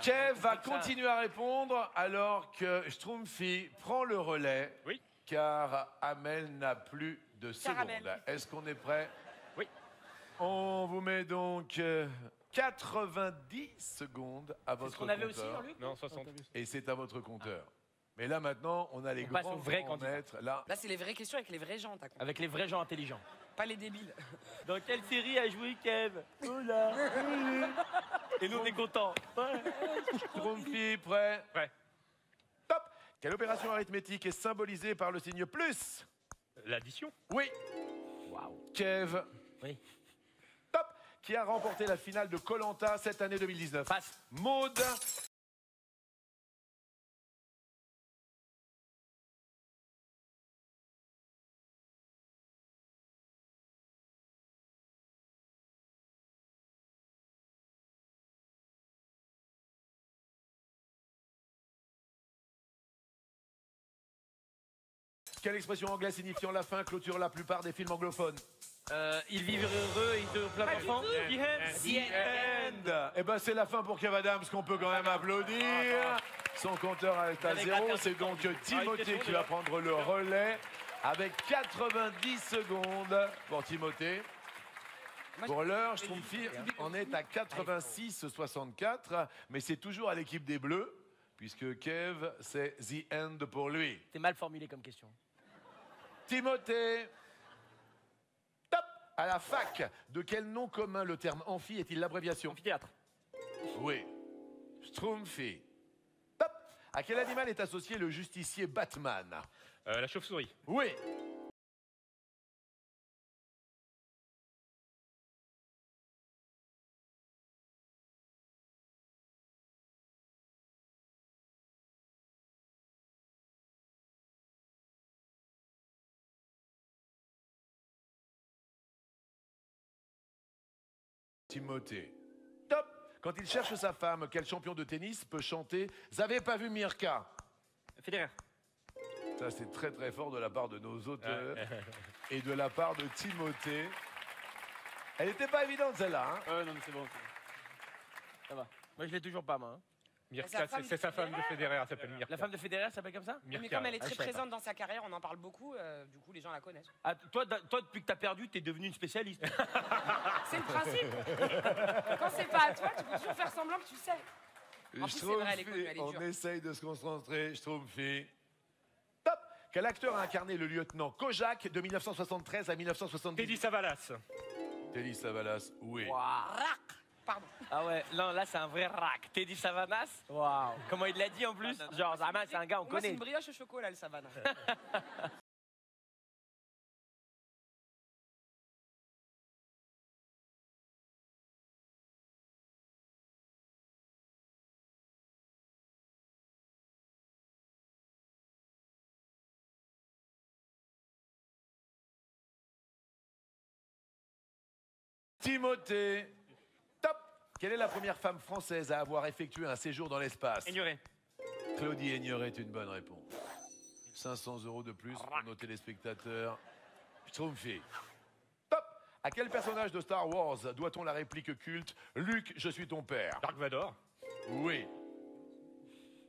Kev va continuer à répondre alors que Schtroumpfi prend le relais. Oui. Car Amel n'a plus de secondes. Est-ce qu'on est prêt? Oui. On vous met donc 90 secondes à votre compteur. C'est ce qu'on avait aussi, Jean-Luc? Non, 60. Et c'est à votre compteur. Mais là, maintenant, on a les grands maîtres. Là, c'est les vraies questions avec les vrais gens, t'as compris. Avec les vrais gens intelligents. Pas les débiles. Dans quelle série a joué Kev? Oh là. Et nous, on est contents. Schtroumpfi, prêt? Prêt. Top. Quelle opération arithmétique est symbolisée par le signe plus? L'addition. Oui. Waouh. Kev. Oui. Top. Qui a remporté la finale de Koh-Lanta cette année 2019? Passe. Maud. Quelle expression anglaise signifiant la fin clôture la plupart des films anglophones? Ils vivent heureux et ils deviennent plein d'enfants. The end. Eh ben c'est la fin pour Kev Adams qu'on peut quand même applaudir. Son compteur est à 0. C'est donc Timothée qui va prendre le relais avec 90 secondes pour Timothée. Pour l'heure, Schtroumpfi en est à 86,64. Mais c'est toujours à l'équipe des Bleus. Puisque Kev, c'est The End pour lui. C'est mal formulé comme question. Timothée. Top. À la fac, de quel nom commun le terme amphi est-il l'abréviation? Amphithéâtre. Oui. Schtroumpfi. Top. À quel animal est associé le justicier Batman? La chauve-souris. Oui. Timothée. Top. Quand il cherche sa femme, quel champion de tennis peut chanter « Vous avez pas vu Mirka » Federer. Ça, c'est très très fort de la part de nos auteurs et de la part de Timothée. Elle n'était pas évidente celle-là. Hein, non, mais c'est bon. Ça va. Moi, je l'ai toujours pas, moi. Mirka, c'est sa femme de Federer, elle s'appelle Mirka. La femme de Federer s'appelle comme ça? Mais comme elle est très présente dans sa carrière, on en parle beaucoup, du coup les gens la connaissent. Ah, toi, depuis que t'as perdu, t'es devenu une spécialiste. C'est le principe. Quand c'est pas à toi, tu peux toujours faire semblant que tu sais. En plus, c'est vrai, elle est connue, elle est on dure. essaye de se concentrer, Schtroumpfi. Top. Quel acteur a incarné le lieutenant Kojak de 1973 à 1970? Teddy Savalas. Teddy Savalas, oui. Rac. Pardon. Ah ouais, non, là, c'est un vrai rack. Teddy Savanas. Waouh. Comment il l'a dit en plus? Genre, Savanas, c'est un gars, on Moi, connaît. c'est une brioche au chocolat, le savane. Timothée. Top. Quelle est la première femme française à avoir effectué un séjour dans l'espace? Ignoré. Claudie Aignoret est une bonne réponse. 500 € de plus pour nos téléspectateurs. Schtroumpfi. Top. À quel personnage de Star Wars doit-on la réplique culte « Luke, je suis ton père » Dark Vador. Oui.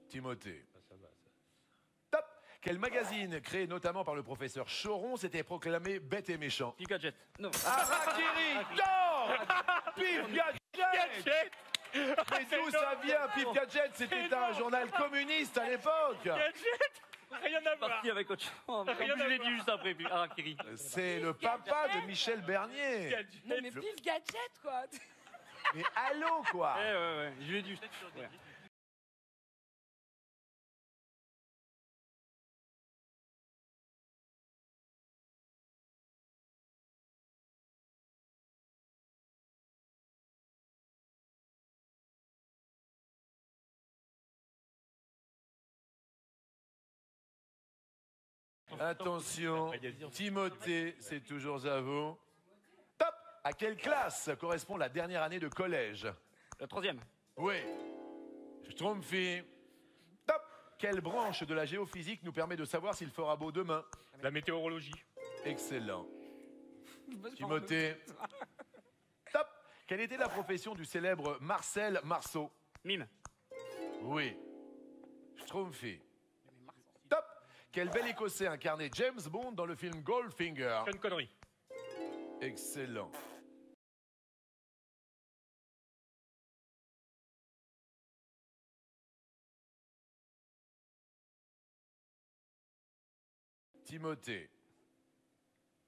Timothée. Ça va, ça. Top. Quel magazine, créé notamment par le professeur Choron, s'était proclamé bête et méchant? Pif Gadget. Non. Harakiri. Non. Pif Gadget. Mais d'où ça vient, Pif Gadget? C'était un journal communiste à l'époque. Gadget. Rien à voir. Parti avec autre chose. En plus, Rien à je l'ai voir. dit juste après, puis Harakiri. C'est le papa de Michel Bernier. Gadget. Non mais pif gadget quoi. Mais allô, quoi. Ouais, je l'ai dit juste. Ouais. Attention, Timothée, c'est toujours à vous. Top. À quelle classe correspond la dernière année de collège? Le troisième. Oui. Schtroumpfi. Top. Quelle branche de la géophysique nous permet de savoir s'il fera beau demain? La météorologie. Excellent. Timothée. Top. Quelle était la profession du célèbre Marcel Marceau? Mime. Oui. Schtroumpfy. Top. Quel bel Écossais incarnait James Bond dans le film Goldfinger? Sean Connery. Excellent. Timothée.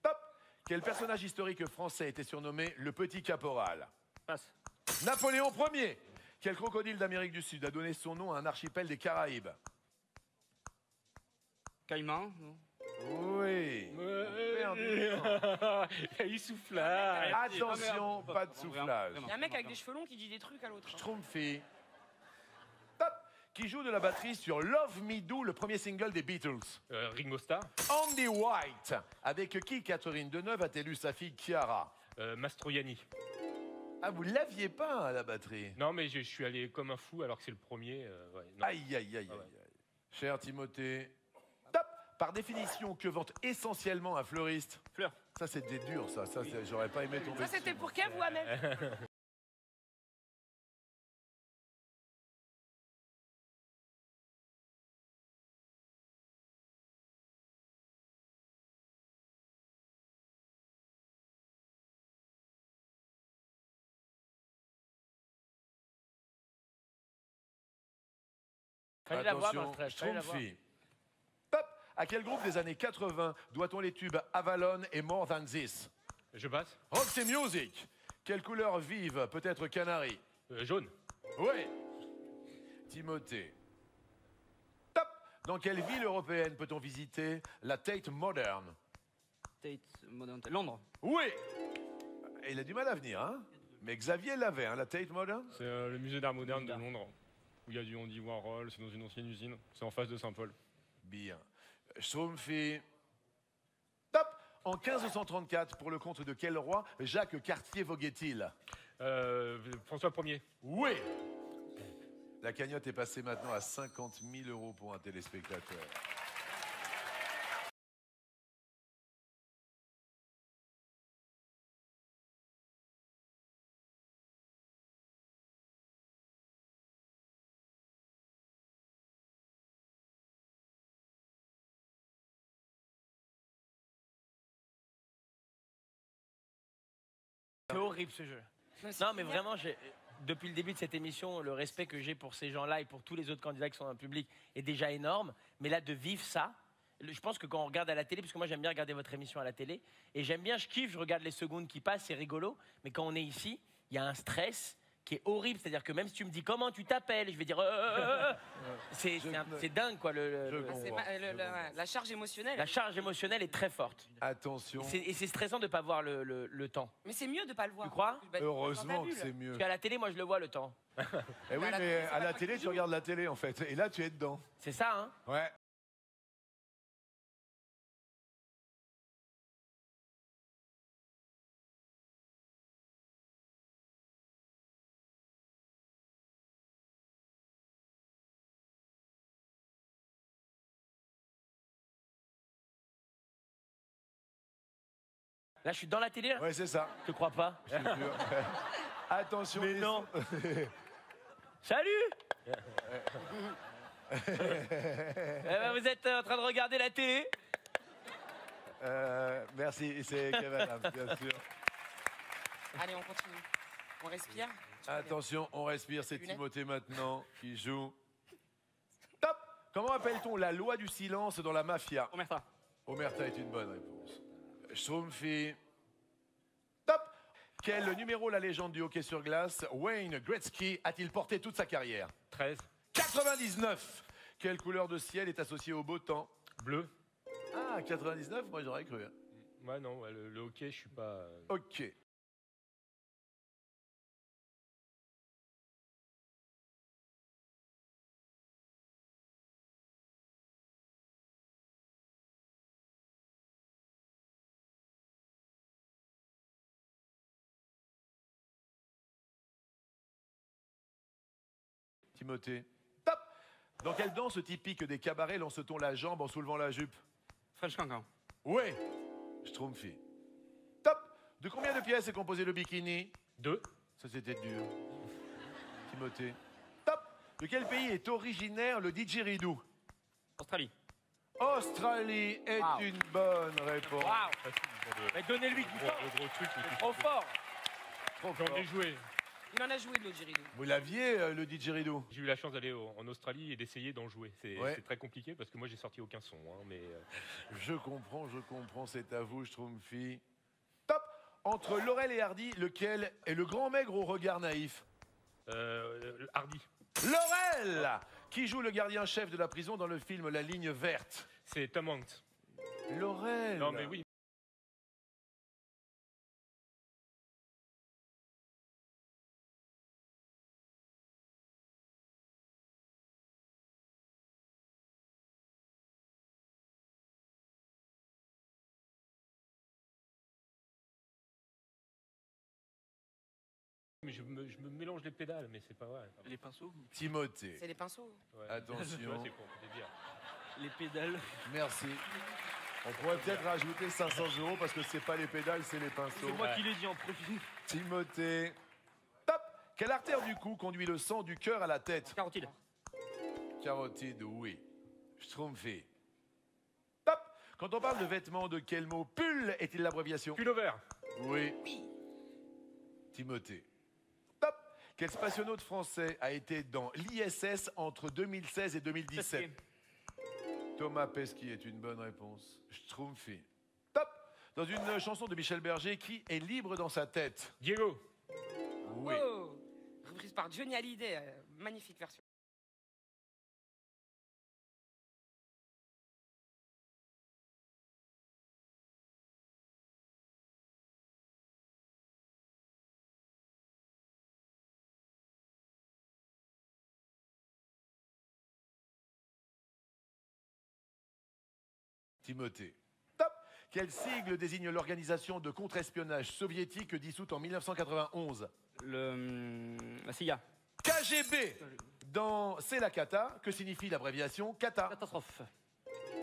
Top. Quel personnage historique français était surnommé le Petit Caporal? Passe. Napoléon Ier. Quel crocodile d'Amérique du Sud a donné son nom à un archipel des Caraïbes? Caïman, non? Oui. Il souffle là. Attention, pas de soufflage. Il y a un mec avec des cheveux longs qui dit des trucs à l'autre. Schtroumpfy. Top. Qui joue de la batterie sur Love Me Do, le premier single des Beatles? Ringo Starr. Andy White. Avec qui Catherine Deneuve a-t-elle eu sa fille Chiara? Mastroianni. Ah, vous l'aviez pas à la batterie? Non, mais je suis allé comme un fou alors que c'est le premier. Ouais, non. Aïe, aïe, aïe, Ah ouais. aïe, aïe. Cher Timothée. Top. Par définition, que vante essentiellement un fleuriste? Fleurs. Ça, c'est des durs, ça. J'aurais pas aimé tomber Ça, c'était dessus. pour Kev ou Ahmed? Fallait la voir dans le Attention, stress, fallait la voir. Schtroumpfy. Top. À quel groupe des années 80 doit-on les tubes Avalon et More Than This? Je passe. Roxy Music. Quelle couleur vive peut être canari? Jaune. Oui. Timothée. Top. Dans quelle ville européenne peut-on visiter la Tate Modern? Tate Modern. Londres. Oui. Il a du mal à venir, hein? Mais Xavier l'avait, hein, la Tate Modern? C'est le musée d'art moderne de Londres. Où il y a du Andy Warhol, c'est dans une ancienne usine. C'est en face de Saint-Paul. Bien. Schtroumpfy. Top. En 1534, pour le compte de quel roi Jacques Cartier voguait-il? François Ier. Oui. La cagnotte est passée maintenant à 50 000 € pour un téléspectateur. C'est horrible ce jeu. Non, mais vraiment, depuis le début de cette émission, le respect que j'ai pour ces gens-là et pour tous les autres candidats qui sont dans le public est déjà énorme. Mais là, de vivre ça, je pense que quand on regarde à la télé, parce que moi j'aime bien regarder votre émission à la télé, et j'aime bien, je kiffe, je regarde les secondes qui passent, c'est rigolo. Mais quand on est ici, il y a un stress qui est horrible. C'est-à-dire que même si tu me dis comment tu t'appelles, je vais dire c'est dingue quoi. La charge émotionnelle. La charge émotionnelle est très forte. Attention. Et c'est stressant de ne pas voir le temps. Mais c'est mieux de pas le voir. Tu crois? Bah, Heureusement dans ta que bulle. c'est mieux. Parce qu'à la télé, moi je le vois le temps. Eh oui, À la mais télé, c'est à pas la toi télé, qui tu joues. regardes la télé en fait. Et là, tu es dedans. C'est ça, hein? Ouais. Là, je suis dans la télé, là? Ouais, c'est ça. Je te crois pas. Je te jure. Attention. Mais les- non. Salut. Vous êtes en train de regarder la télé? Merci, c'est Kevin Adams, bien sûr. Allez, on continue. On respire. Attention, on respire, c'est Lunettes. Timothée maintenant qui joue. Top. Comment appelle-t-on la loi du silence dans la mafia? Omerta. Omerta est une bonne réponse. Schtroumpfy. Top. Quel numéro la légende du hockey sur glace, Wayne Gretzky, a-t-il porté toute sa carrière? 13. 99. Quelle couleur de ciel est associée au beau temps? Bleu. Ah, 99, moi j'aurais cru. Hein. Ouais, non, ouais, le hockey, je suis pas. Ok. Timothée. Top. Dans quelle danse typique des cabarets lance-t-on la jambe en soulevant la jupe? French Cancan. Ouais. Schtroumpfy. Top. De combien de pièces est composé le bikini? 2. Ça c'était dur. Timothée. Top. De quel pays est originaire le didgeridoo? Australie. Australie est une bonne réponse. Waouh. Facile, ils ont Mais donnez-lui du temps. le gros truc. Trop fort. Trop J'en fort. ai joué. Il en a joué de l'autre didgeridoo. Vous l'aviez, le didgeridoo? J'ai eu la chance d'aller en Australie et d'essayer d'en jouer. C'est Ouais. c'est très compliqué parce que moi j'ai sorti aucun son. Hein, mais Je comprends, c'est à vous, Schtroumpfi. Top. Entre Laurel et Hardy, lequel est le grand maigre au regard naïf? Hardy, Laurel, qui joue le gardien-chef de la prison dans le film La Ligne Verte. c'est Tom Hanks. Laurel. Non mais oui. Mais je me mélange les pédales, mais c'est pas vrai. Les pinceaux. Timothée. C'est les pinceaux. Ouais. Attention. Tu vois, c'est pour te dire. Les pédales. Merci. On pourrait peut-être rajouter 500 € parce que c'est pas les pédales, c'est les pinceaux. C'est moi qui l'ai dit en premier. Timothée. Top. Quelle artère du cou conduit le sang du cœur à la tête? Carotide. Carotide, oui. Schtroumpfi. Top. Quand on parle de vêtements, de quel mot pull est-il l'abréviation? Pullover. Oui. Timothée. Top. Quel spationaute français a été dans l'ISS entre 2016 et 2017? Pesquet. Thomas Pesquet est une bonne réponse. Schtroumpfi. Top. Dans une chanson de Michel Berger, qui est libre dans sa tête? Diego. Oui. Oh. Reprise par Johnny Hallyday. Magnifique version. Timothée. Top. Quel sigle désigne l'organisation de contre-espionnage soviétique dissoute en 1991? La CIA. KGB. Dans C'est la Cata, que signifie l'abréviation Cata? Catastrophe.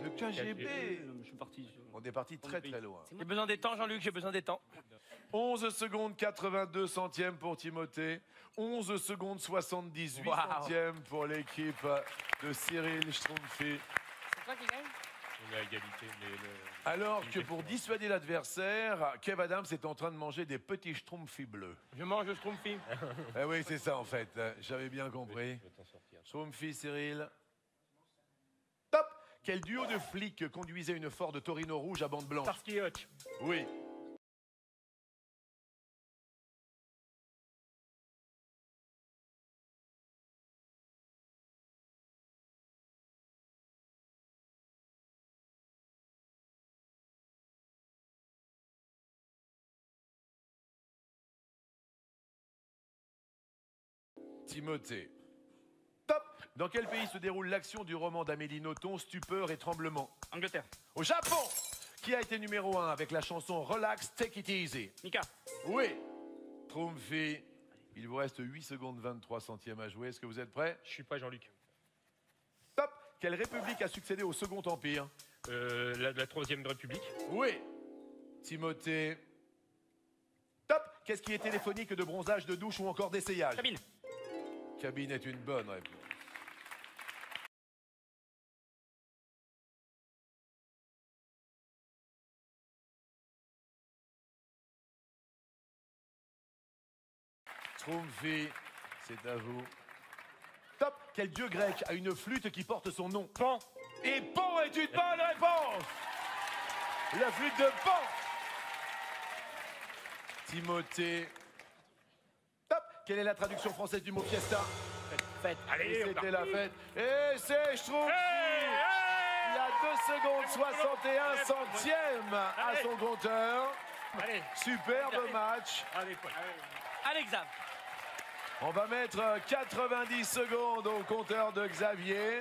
Le KGB. Je suis parti. On est parti très très loin. J'ai besoin des temps, Jean-Luc, j'ai besoin des temps. 11 secondes 82 centièmes pour Timothée. 11 secondes 78 Wow. centièmes pour l'équipe de Cyril Schtroumpfi. C'est toi qui gagne? On est à égalité, mais Alors que pour dissuader l'adversaire, Kev Adams est en train de manger des petits Schtroumpfis bleus. Je mange le Schtroumpfi. Eh oui, c'est ça en fait. J'avais bien compris. je vais t'en sortir. Schtroumpfi, Cyril. Top. Quel duo de flics conduisait une Ford Torino rouge à bande blanche? Starsky et Hutch. Oui. Timothée. Top. Dans quel pays se déroule l'action du roman d'Amélie Nothomb, Stupeur et Tremblement? Angleterre. Au Japon. Qui a été numéro 1 avec la chanson Relax, Take It Easy? Mika. Oui. Schtroumpfi. Il vous reste 8 secondes 23 centièmes à jouer. Est-ce que vous êtes prêts? Je suis pas Jean-Luc. Top. Quelle république a succédé au Second Empire? La Troisième République. Oui. Timothée. Top. Qu'est-ce qui est téléphonique, de bronzage, de douche ou encore d'essayage? Cabine. Cabine est une bonne réponse. Schtroumpfi, c'est à vous. Top. Quel dieu grec a une flûte qui porte son nom? Pan. Et Pan est une bonne réponse. La flûte de Pan. Timothée. Top. Quelle est la traduction française du mot fiesta? Fête. Allez, on C'était a la repris. fête. Et c'est Schtroumpfi. Il y a 2 secondes 61 centièmes à son compteur. Allez. Superbe match. Allez, Paul. Alexandre. On va mettre 90 secondes au compteur de Xavier.